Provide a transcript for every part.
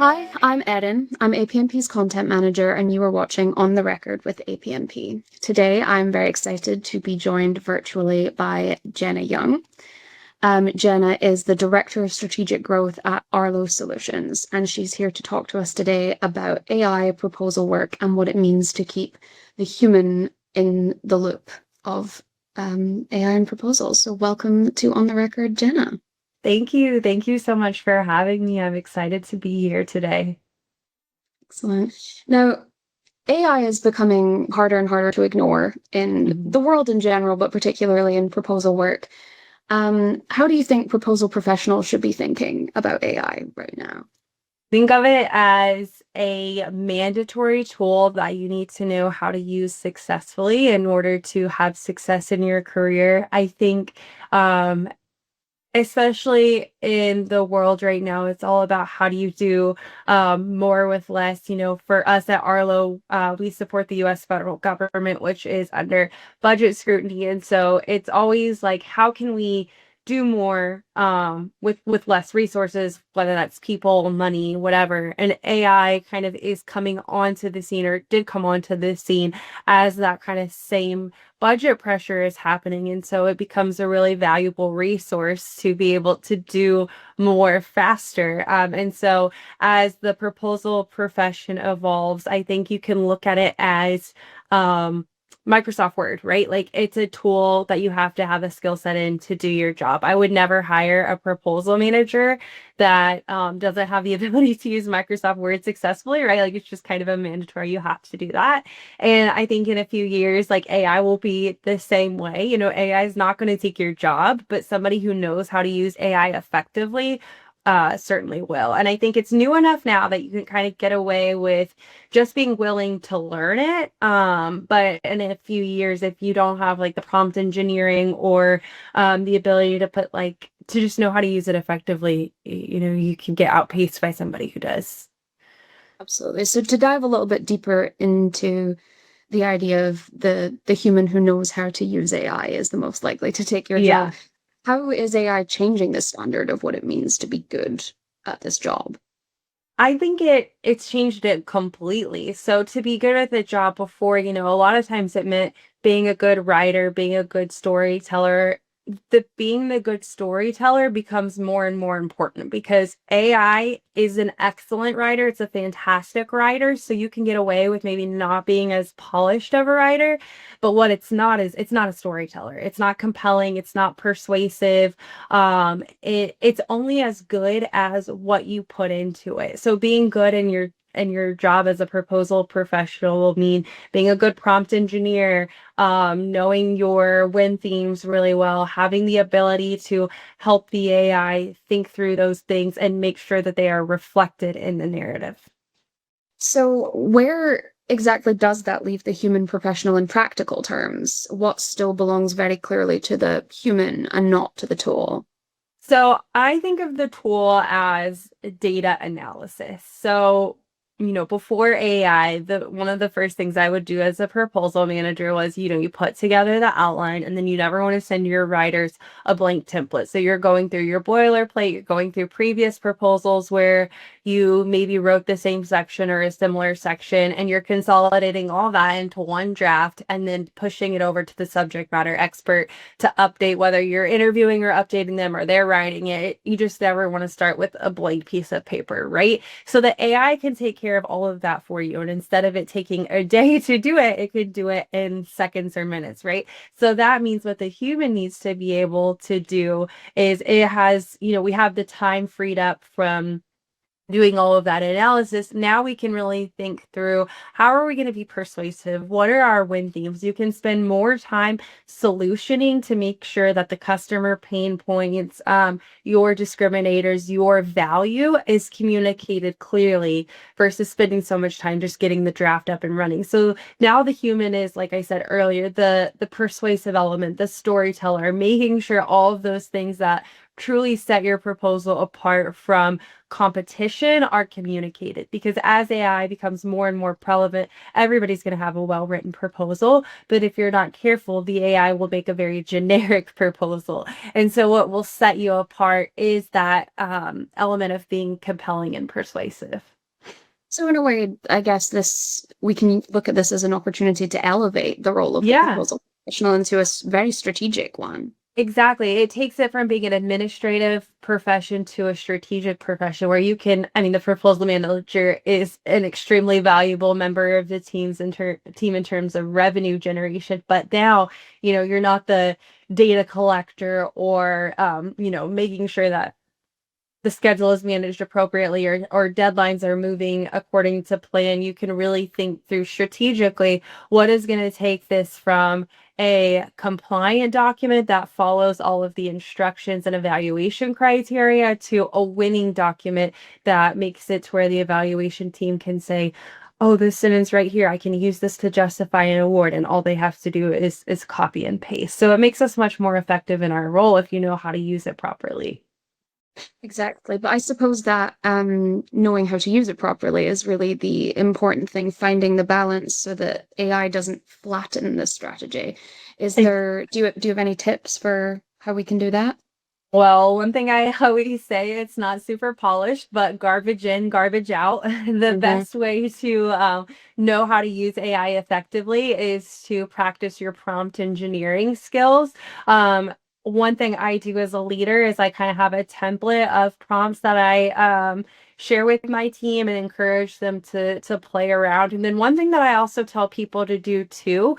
Hi, I'm Erin. I'm APMP's content manager, and you are watching On the Record with APMP. Today, I'm very excited to be joined virtually by Jenna Young. Jenna is the Director of Strategic Growth at Arlo Solutions, and she's here to talk to us today about AI proposal work and what it means to keep the human in the loop of AI and proposals. So, welcome to On the Record, Jenna. Thank you. Thank you so much for having me. I'm excited to be here today. Excellent. Now, AI is becoming harder and harder to ignore in Mhm. the world in general, but particularly in proposal work. How do you think proposal professionals should be thinking about AI right now? Think of it as a mandatory tool that you need to know how to use successfully in order to have success in your career. I think um, especially in the world right now, it's all about how do you do more with less. For us at Arlo, we support the US federal government, which is under budget scrutiny. And so it's always like, how can we do more with less resources, whether that's people, money, whatever. And AI kind of is coming onto the scene, or did come onto the scene as that kind of same budget pressure is happening. And so it becomes a really valuable resource to be able to do more faster. And so as the proposal profession evolves, I think you can look at it as Microsoft Word, right? Like it's a tool that you have to have a skill set in to do your job. I would never hire a proposal manager that doesn't have the ability to use Microsoft Word successfully, right? Like it's just kind of a mandatory, you have to do that. And I think in a few years, like AI will be the same way. AI is not going to take your job, but somebody who knows how to use AI effectively certainly will. And I think it's new enough now that you can kind of get away with just being willing to learn it. But in a few years, if you don't have like the prompt engineering or the ability to to just know how to use it effectively, you can get outpaced by somebody who does. Absolutely. So to dive a little bit deeper into the idea of the human who knows how to use AI is the most likely to take your job. Yeah. How is AI changing the standard of what it means to be good at this job? I think it's changed it completely. So to be good at the job before, a lot of times it meant being a good writer, being a good storyteller. The being the good storyteller becomes more and more important because AI is an excellent writer. It's a fantastic writer. So you can get away with maybe not being as polished of a writer. But what it's not is it's not a storyteller. It's not compelling. It's not persuasive. It's only as good as what you put into it. So being good in your job as a proposal professional will mean being a good prompt engineer, knowing your win themes really well, having the ability to help the AI think through those things and make sure that they are reflected in the narrative. So, where exactly does that leave the human professional in practical terms? What still belongs very clearly to the human and not to the tool? So I think of the tool as data analysis. So, before AI, the one of the first things I would do as a proposal manager was, you put together the outline and then you never want to send your writers a blank template. So you're going through your boilerplate, you're going through previous proposals where you maybe wrote the same section or a similar section and you're consolidating all that into one draft and then pushing it over to the subject matter expert to update, whether you're interviewing or updating them or they're writing it. You just never want to start with a blank piece of paper, right? So the AI can take care of all of that for you. And instead of it taking a day to do it, it could do it in seconds or minutes, right? So that means what the human needs to be able to do is it has, we have the time freed up from doing all of that analysis. Now we can really think through, how are we going to be persuasive? What are our win themes? You can spend more time solutioning to make sure that the customer pain points, your discriminators, your value is communicated clearly versus spending so much time just getting the draft up and running. So now the human is, like I said earlier, the persuasive element, the storyteller, making sure all of those things that truly set your proposal apart from competition are communicated, because as AI becomes more and more prevalent, everybody's going to have a well-written proposal. But if you're not careful, the AI will make a very generic proposal. And so what will set you apart is that element of being compelling and persuasive. So in a way, I guess we can look at this as an opportunity to elevate the role of the Yeah. proposal professional into a very strategic one. Exactly. It takes it from being an administrative profession to a strategic profession where you can, I mean, the proposal manager is an extremely valuable member of the team in terms of revenue generation. But now, you're not the data collector or, making sure that the schedule is managed appropriately or deadlines are moving according to plan. You can really think through strategically what is going to take this from a compliant document that follows all of the instructions and evaluation criteria to a winning document that makes it to where the evaluation team can say, oh, this sentence right here, I can use this to justify an award, and all they have to do is copy and paste. So it makes us much more effective in our role if you know how to use it properly. Exactly. But I suppose that knowing how to use it properly is really the important thing, finding the balance so that AI doesn't flatten the strategy. Do you have any tips for how we can do that? Well, one thing I always say, it's not super polished, but garbage in, garbage out. The Hmm. best way to know how to use AI effectively is to practice your prompt engineering skills. One thing I do as a leader is I kind of have a template of prompts that I share with my team and encourage them to play around. And then one thing that I also tell people to do too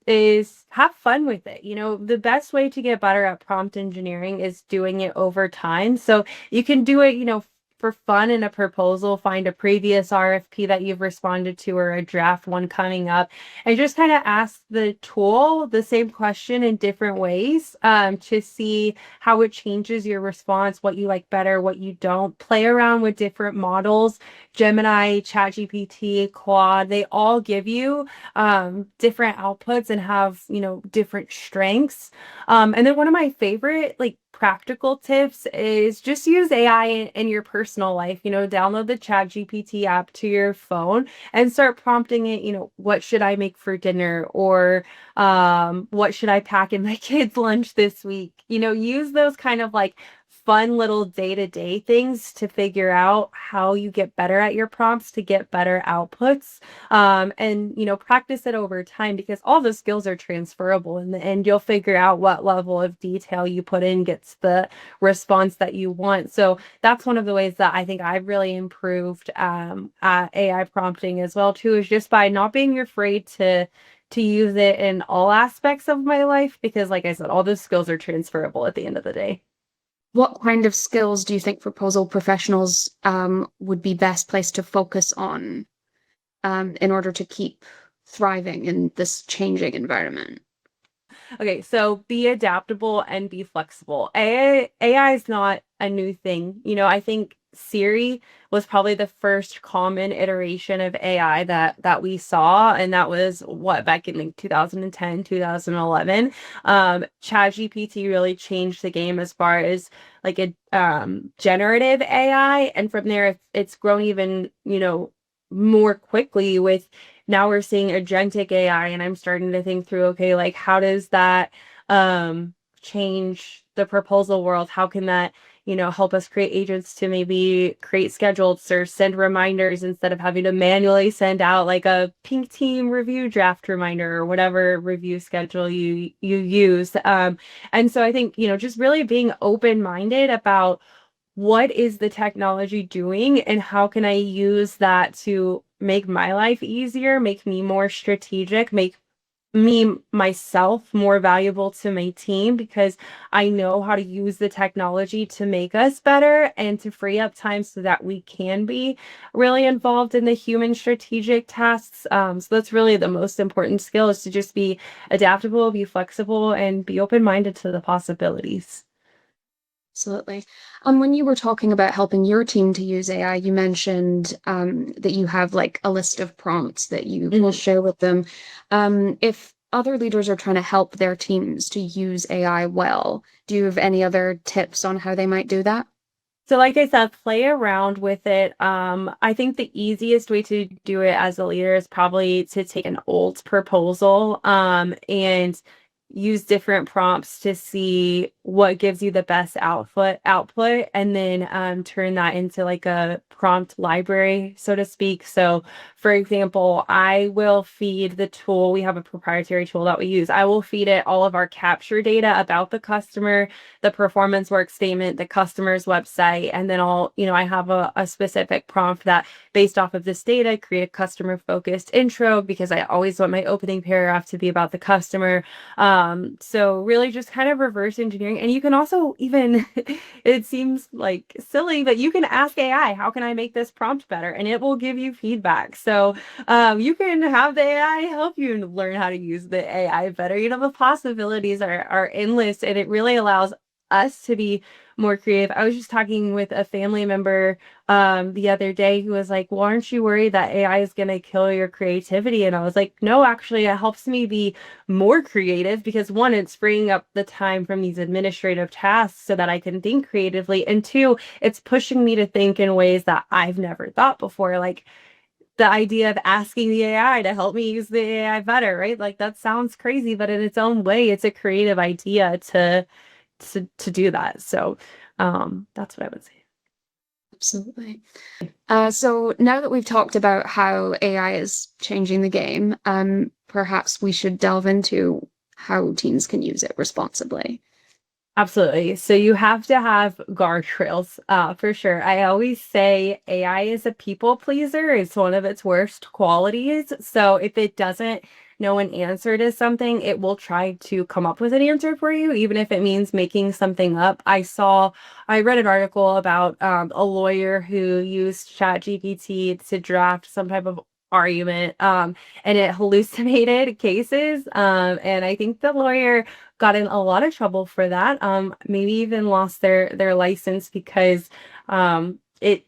is have fun with it. The best way to get better at prompt engineering is doing it over time. So you can do it, for fun in a proposal, find a previous RFP that you've responded to or a draft one coming up, and just kind of ask the tool the same question in different ways to see how it changes your response, what you like better, what you don't. Play around with different models. Gemini, ChatGPT, Claude, they all give you different outputs and have different strengths. And then one of my favorite like practical tips is just use AI in your personal life. Download the ChatGPT app to your phone and start prompting it, what should I make for dinner, or what should I pack in my kids lunch this week. Use those kind of like fun little day-to-day things to figure out how you get better at your prompts to get better outputs, and practice it over time, because all the skills are transferable in the end. You'll figure out what level of detail you put in gets the response that you want. So that's one of the ways that I think I've really improved at AI prompting as well too, is just by not being afraid to use it in all aspects of my life, because like I said, all those skills are transferable at the end of the day. What kind of skills do you think proposal professionals would be best placed to focus on in order to keep thriving in this changing environment? Okay, so be adaptable and be flexible. AI is not a new thing. I think Siri was probably the first common iteration of AI that we saw, and that was what, back in like 2010, 2011. ChatGPT really changed the game as far as like a generative AI, and from there it's grown even, more quickly with now we're seeing agentic AI, and I'm starting to think through, okay, like how does that change the proposal world? How can that, help us create agents to maybe create schedules or send reminders instead of having to manually send out like a pink team review draft reminder or whatever review schedule you use. And so I think, just really being open-minded about what is the technology doing and how can I use that to make my life easier, make me more strategic, make me myself more valuable to my team, because I know how to use the technology to make us better and to free up time so that we can be really involved in the human strategic tasks. So that's really the most important skill, is to just be adaptable, be flexible, and be open-minded to the possibilities. Absolutely. When you were talking about helping your team to use AI, you mentioned that you have like a list of prompts that you will share with them. If other leaders are trying to help their teams to use AI well, do you have any other tips on how they might do that? So like I said, play around with it. I think the easiest way to do it as a leader is probably to take an old proposal, and use different prompts to see what gives you the best output, and then turn that into like a prompt library, so to speak. So for example, I will feed the tool, we have a proprietary tool that we use. I will feed it all of our capture data about the customer, the performance work statement, the customer's website, and then I have a specific prompt that, based off of this data, create a customer focused intro, because I always want my opening paragraph to be about the customer. So really just kind of reverse engineering. And you can also even, it seems like silly, but you can ask AI, how can I make this prompt better? And it will give you feedback. So you can have the AI help you learn how to use the AI better. The possibilities are endless, and it really allows us to be more creative. I was just talking with a family member the other day who was like, well, aren't you worried that AI is going to kill your creativity? And I was like, no, actually, it helps me be more creative, because one, it's freeing up the time from these administrative tasks so that I can think creatively. And two, it's pushing me to think in ways that I've never thought before. Like the idea of asking the AI to help me use the AI better, right? Like that sounds crazy, but in its own way, it's a creative idea to do that. So that's what I would say. Absolutely. So now that we've talked about how AI is changing the game, perhaps we should delve into how teams can use it responsibly. Absolutely. So you have to have guardrails, for sure. I always say AI is a people pleaser. It's one of its worst qualities. So if it doesn't know an answer to something, it will try to come up with an answer for you, even if it means making something up. I read an article about a lawyer who used ChatGPT to draft some type of argument, and it hallucinated cases. And I think the lawyer got in a lot of trouble for that. Maybe even lost their license, because it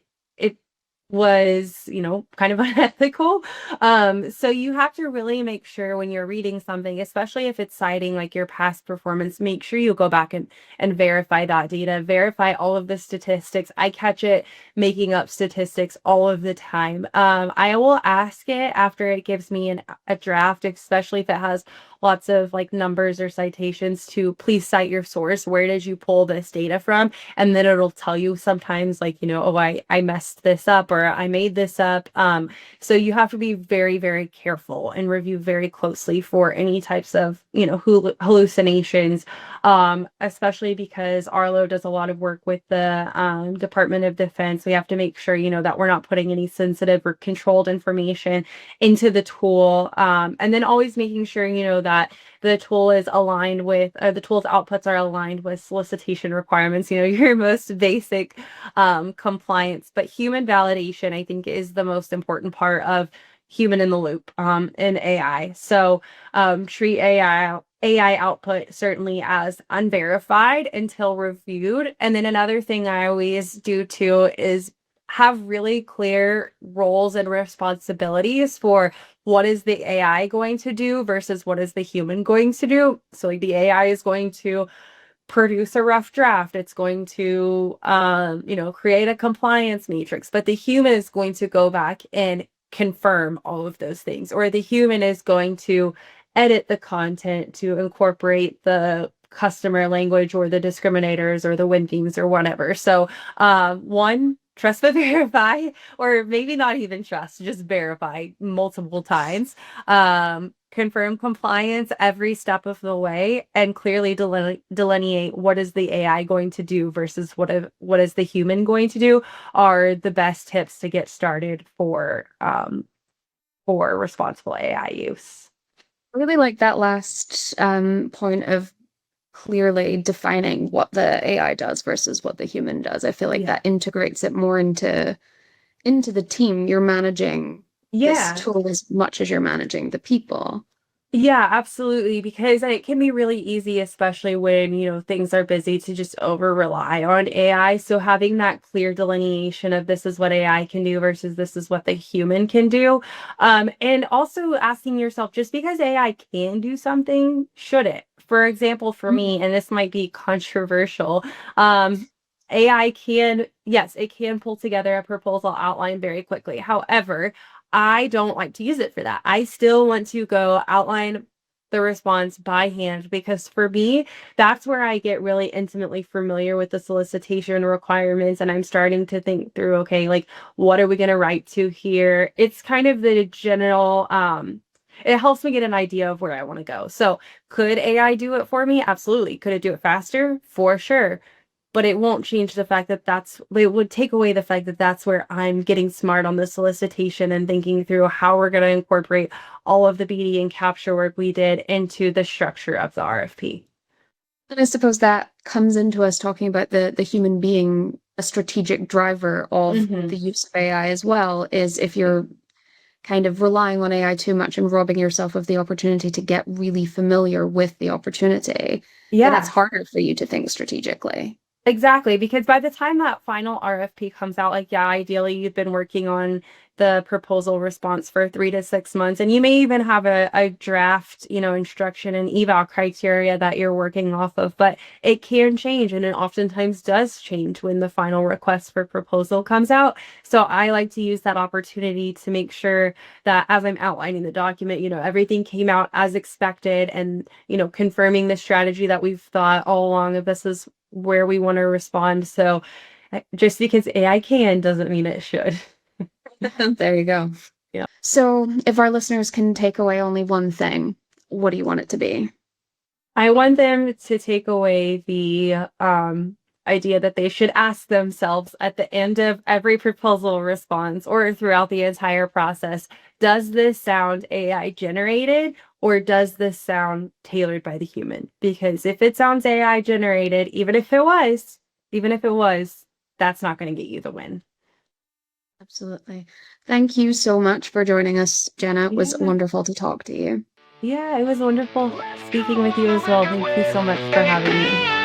was, kind of unethical. So you have to really make sure when you're reading something, especially if it's citing like your past performance, make sure you go back and verify that data, verify all of the statistics. I catch it making up statistics all of the time. I will ask it after it gives me a draft, especially if it has lots of like numbers or citations, to please cite your source. Where did you pull this data from? And then it'll tell you sometimes like, oh, I messed this up, or I made this up. So you have to be very, very careful and review very closely for any types of, hallucinations, especially because Arlo does a lot of work with the Department of Defense. We have to make sure, that we're not putting any sensitive or controlled information into the tool. And then always making sure, that the tool is aligned with, the tool's outputs are aligned with solicitation requirements, your most basic compliance. But human validation, I think, is the most important part of human in the loop in AI. So treat AI output certainly as unverified until reviewed. And then another thing I always do too is have really clear roles and responsibilities for what is the AI going to do versus what is the human going to do. So like the AI is going to produce a rough draft. It's going to, create a compliance matrix, but the human is going to go back and confirm all of those things, or the human is going to edit the content to incorporate the customer language or the discriminators or the win themes or whatever. So, one, trust but verify, or maybe not even trust, just verify multiple times. Confirm compliance every step of the way, and clearly delineate what is the AI going to do versus what is the human going to do, are the best tips to get started for responsible AI use. I really like that last point of clearly defining what the AI does versus what the human does. I feel like that integrates it more into the team. You're managing this Yeah. tool as much as you're managing the people. Yeah, absolutely. Because it can be really easy, especially when, things are busy, to just over rely on AI. So having that clear delineation of this is what AI can do versus this is what the human can do. And also asking yourself, just because AI can do something, should it? For example, for me, and this might be controversial, AI can, yes, it can pull together a proposal outline very quickly. However, I don't like to use it for that. I still want to go outline the response by hand, because for me, that's where I get really intimately familiar with the solicitation requirements, and I'm starting to think through, okay, like, what are we going to write to here? It's kind of the general, it helps me get an idea of where I want to go. So could AI do it for me? Absolutely. Could it do it faster? For sure. But it won't change the fact that it would take away the fact that that's where I'm getting smart on the solicitation and thinking through how we're going to incorporate all of the BD and capture work we did into the structure of the RFP. And I suppose that comes into us talking about the human being a strategic driver of the use of AI as well, is if you're kind of relying on AI too much and robbing yourself of the opportunity to get really familiar with the opportunity, then it's Yeah. harder for you to think strategically. Exactly, because by the time that final RFP comes out, like, yeah, ideally you've been working on the proposal response for 3 to 6 months, and you may even have a draft, instruction and eval criteria that you're working off of, but it can change, and it oftentimes does change when the final request for proposal comes out. So I like to use that opportunity to make sure that as I'm outlining the document, everything came out as expected, and, confirming the strategy that we've thought all along of this is where we want to respond. So just because AI can doesn't mean it should. There you go. Yeah. So, if our listeners can take away only one thing, what do you want it to be? I want them to take away the idea that they should ask themselves at the end of every proposal response or throughout the entire process, does this sound AI generated, or does this sound tailored by the human? Because if it sounds AI generated, even if it was, that's not going to get you the win. Absolutely. Thank you so much for joining us, Jenna. It was Yeah. wonderful to talk to you. Yeah, it was wonderful speaking with you as well. Thank you so much for having me.